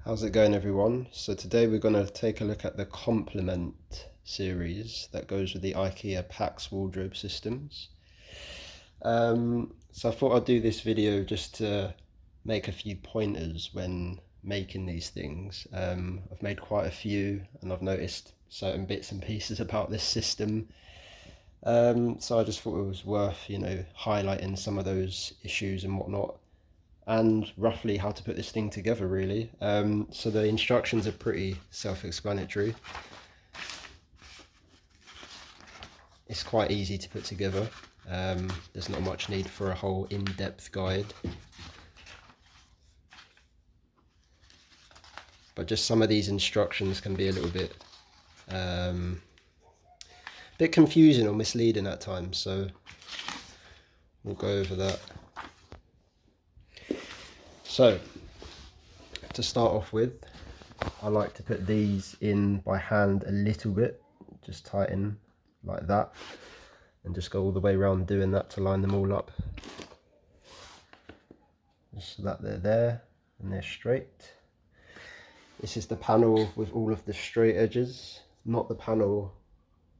How's it going, everyone? So today we're going to take a look at the Komplement series that goes with the IKEA PAX wardrobe systems. So I thought I'd do this video just to make a few pointers when making these things. I've made quite a few and I've noticed certain bits and pieces about this system. So I just thought it was worth, highlighting some of those issues and whatnot, and roughly how to put this thing together, really. So the instructions are pretty self-explanatory. It's quite easy to put together. There's not much need for a whole in-depth guide, but just some of these instructions can be a little bit confusing or misleading at times, so we'll go over that. So to start off with, I like to put these in by hand a little bit, just tighten like that, and just go all the way around doing that to line them all up, just so that they're there and they're straight. This is the panel with all of the straight edges, not the panel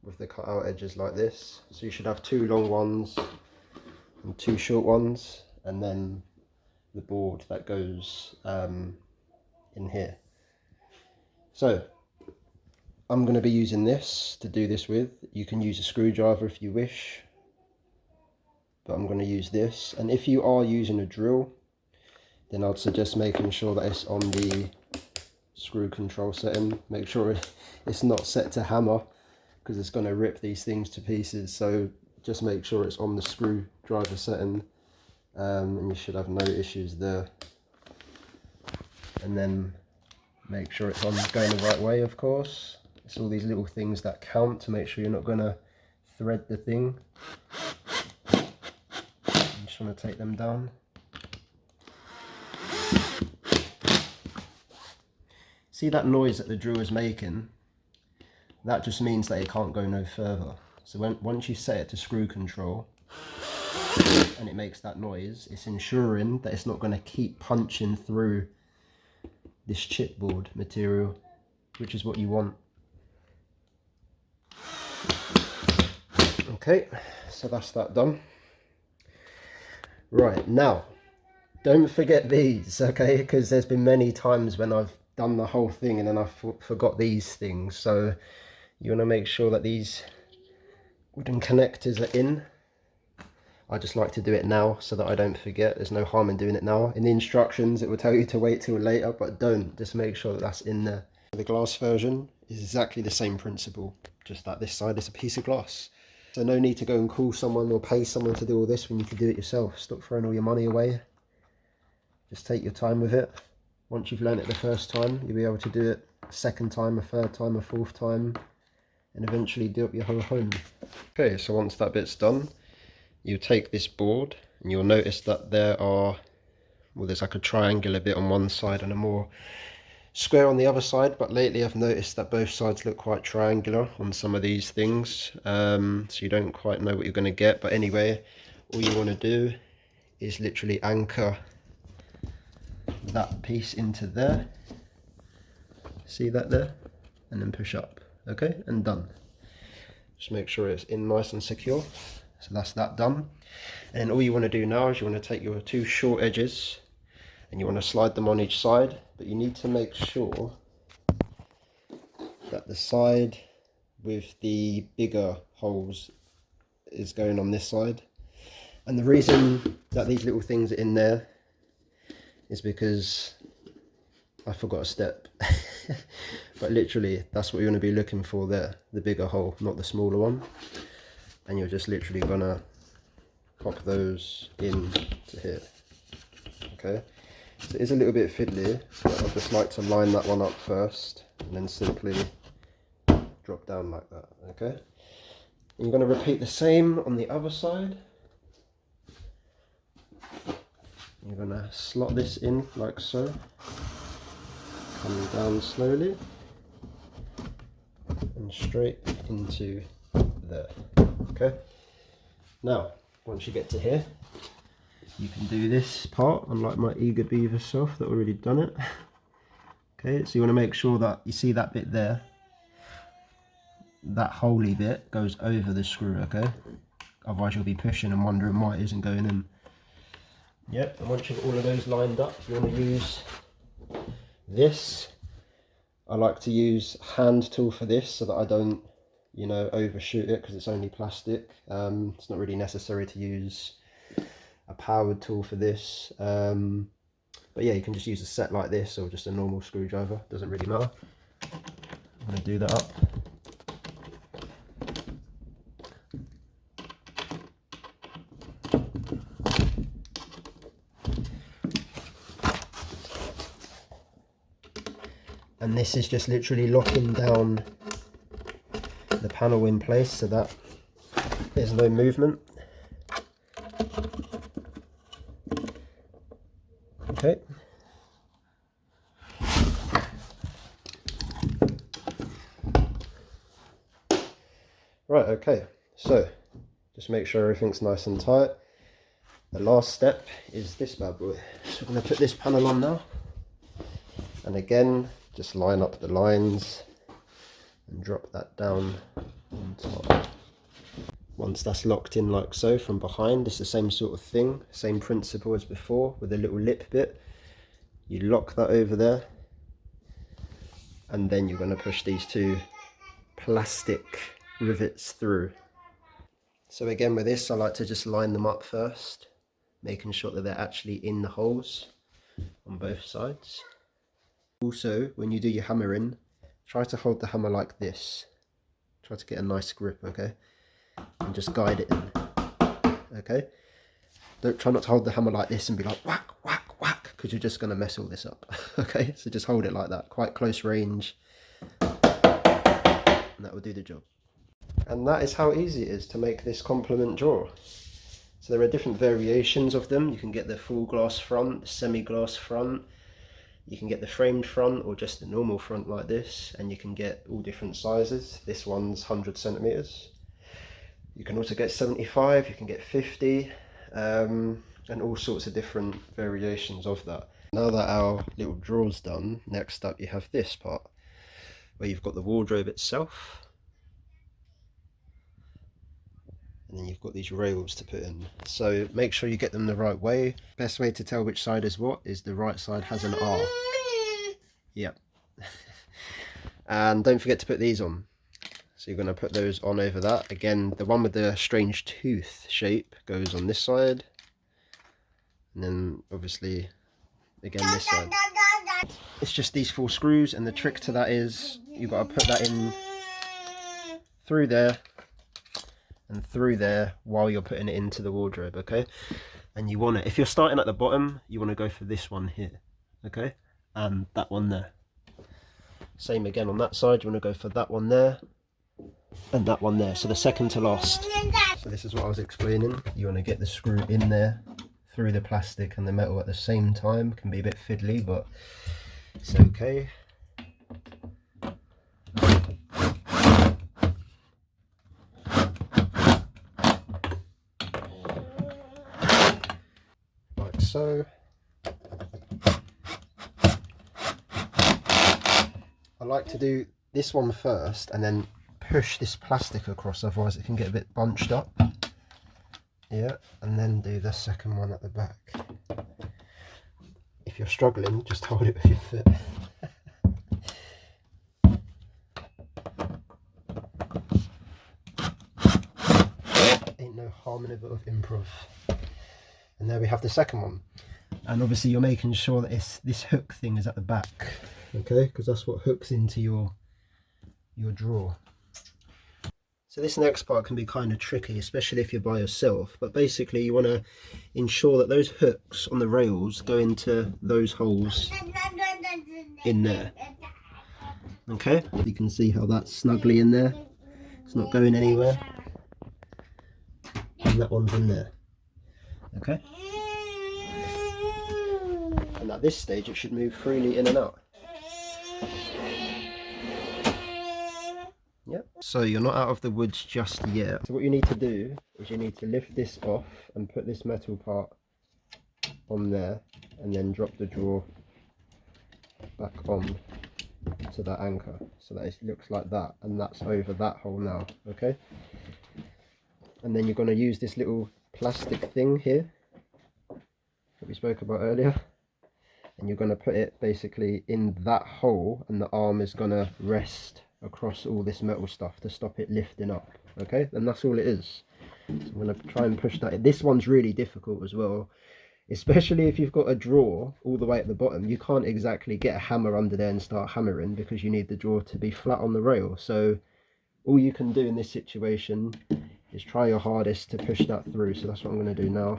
with the cut out edges like this. So you should have two long ones and two short ones, and then the board that goes in here. So I'm going to be using this to do this with. You can use a screwdriver if you wish, but I'm going to use this. And if you are using a drill, then I'd suggest making sure that it's on the screw control setting. Make sure it's not set to hammer, because it's going to rip these things to pieces. So just make sure it's on the screwdriver setting, and you should have no issues there. And then make sure it's on going the right way, of course. It's all these little things that count to make sure you're not going to thread the thing. I'm just want to take them down. See that noise that the drill is making? That just means that it can't go no further. So once you set it to screw control and it makes that noise, it's ensuring that it's not going to keep punching through this chipboard material, which is what you want. Okay, so that's that done. Right, now don't forget these, okay, because there's been many times when I've done the whole thing and then I forgot these things. So you want to make sure that these wooden connectors are in. I just like to do it now so that I don't forget. There's no harm in doing it now. In the instructions it will tell you to wait till later, but don't. Just make sure that that's in there. The glass version is exactly the same principle, just that this side is a piece of glass. So no need to go and call someone or pay someone to do all this when you can do it yourself. Stop throwing all your money away. Just take your time with it. Once you've learned it the first time, you'll be able to do it a second time, a third time, a fourth time, and eventually do up your whole home. Okay, so once that bit's done, you take this board and you'll notice that there's like a triangular bit on one side and a more square on the other side, but lately I've noticed that both sides look quite triangular on some of these things, so you don't quite know what you're going to get. But anyway, all you want to do is literally anchor that piece into there, see that there, and then push up. Okay, and done. Just make sure it's in nice and secure. So that's that done. And all you want to do now is you want to take your two short edges and you want to slide them on each side, but you need to make sure that the side with the bigger holes is going on this side. And the reason that these little things are in there is because I forgot a step. But literally that's what you're going to be looking for there, the bigger hole, not the smaller one. And you're just literally gonna pop those in to here. Okay, so it is a little bit fiddly, but I'd just like to line that one up first and then simply drop down like that. Okay, and you're going to repeat the same on the other side. You're going to slot this in like so, coming down slowly and straight into there. Okay, now once you get to here, you can do this part, unlike my eager beaver self that already done it. Okay, so you want to make sure that you see that bit there, that holy bit goes over the screw, okay? Otherwise you'll be pushing and wondering why it isn't going in. Yep, and once you've all of those lined up, you want to use this. I like to use hand tool for this so that I don't, you know, overshoot it because it's only plastic. It's not really necessary to use a powered tool for this. But yeah, you can just use a set like this or just a normal screwdriver, doesn't really matter. I'm going to do that up. And this is just literally locking down the panel in place so that there's no movement. Okay. Right, okay, so just make sure everything's nice and tight. The last step is this bad boy. So we're going to put this panel on now. And again, just line up the lines and drop that down on top. Once that's locked in like so from behind, it's the same sort of thing, same principle as before with a little lip bit. You lock that over there, and then you're going to push these two plastic rivets through. So again with this, I like to just line them up first, making sure that they're actually in the holes on both sides. Also, when you do your hammering, try to hold the hammer like this. Try to get a nice grip, okay? And just guide it in, okay? Don't try not to hold the hammer like this and be like whack, whack, whack, because you're just going to mess all this up, okay? So just hold it like that, quite close range, and that will do the job. And that is how easy it is to make this Komplement drawer. So there are different variations of them. You can get the full glass front, semi-glass front. You can get the framed front or just the normal front like this, and you can get all different sizes. This one's 100 centimeters. You can also get 75, you can get 50, and all sorts of different variations of that. Now that our little drawer's done, next up you have this part, where you've got the wardrobe itself. And then you've got these rails to put in. So make sure you get them the right way. Best way to tell which side is what is the right side has an R. Yep. And don't forget to put these on. So you're going to put those on over that. Again, the one with the strange tooth shape goes on this side. And then obviously, again this side. It's just these 4 screws, and the trick to that is you've got to put that in through there and through there while you're putting it into the wardrobe, okay? And you want it, if you're starting at the bottom, you want to go for this one here, okay? And that one there. Same again on that side, you want to go for that one there and that one there, so the second to last. So this is what I was explaining. You want to get the screw in there through the plastic and the metal at the same time. Can be a bit fiddly, but it's okay. Like so. I like to do this one first and then push this plastic across, otherwise it can get a bit bunched up. Yeah, and then do the second one at the back. If you're struggling, just hold it with your foot. Ain't no harm in a bit of improv. And there we have the second one. And obviously you're making sure that this hook thing is at the back, okay? Because that's what hooks into your drawer. So this next part can be kind of tricky, especially if you're by yourself, but basically you want to ensure that those hooks on the rails go into those holes in there. Okay, you can see how that's snugly in there, it's not going anywhere, and that one's in there. Okay, and at this stage it should move freely in and out. Yep. So you're not out of the woods just yet. So what you need to do is you need to lift this off and put this metal part on there, and then drop the drawer back on to that anchor, so that it looks like that, and that's over that hole now. Okay, and then you're going to use this little plastic thing here that we spoke about earlier, and you're going to put it basically in that hole, and the arm is going to rest across all this metal stuff to stop it lifting up. Okay, and that's all it is. So I'm going to try and push that in. This one's really difficult as well, especially if you've got a drawer all the way at the bottom. You can't exactly get a hammer under there and start hammering, because you need the drawer to be flat on the rail. So all you can do in this situation is try your hardest to push that through. So that's what I'm going to do now,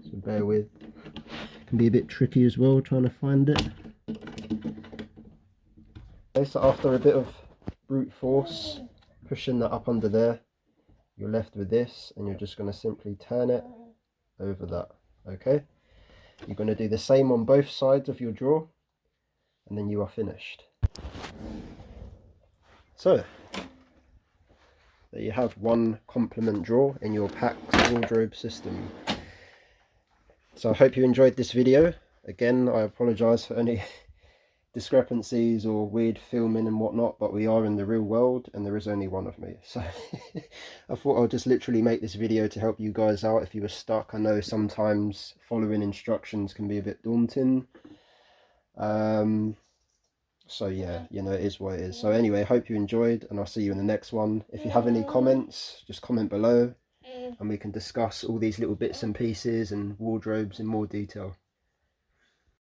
so bear with. It can be a bit tricky as well trying to find it. Okay, so after a bit of brute force pushing that up under there, you're left with this, and you're just going to simply turn it over that. Okay, you're going to do the same on both sides of your drawer, and then you are finished. So there you have one Komplement drawer in your PAX wardrobe system. So I hope you enjoyed this video. Again, I apologise for any discrepancies or weird filming and whatnot, but we are in the real world and there is only one of me. So I thought I'll just literally make this video to help you guys out if you were stuck. I know sometimes following instructions can be a bit daunting. So yeah, you know, it is what it is. So anyway, hope you enjoyed, and I'll see you in the next one. If you have any comments, just comment below and we can discuss all these little bits and pieces and wardrobes in more detail.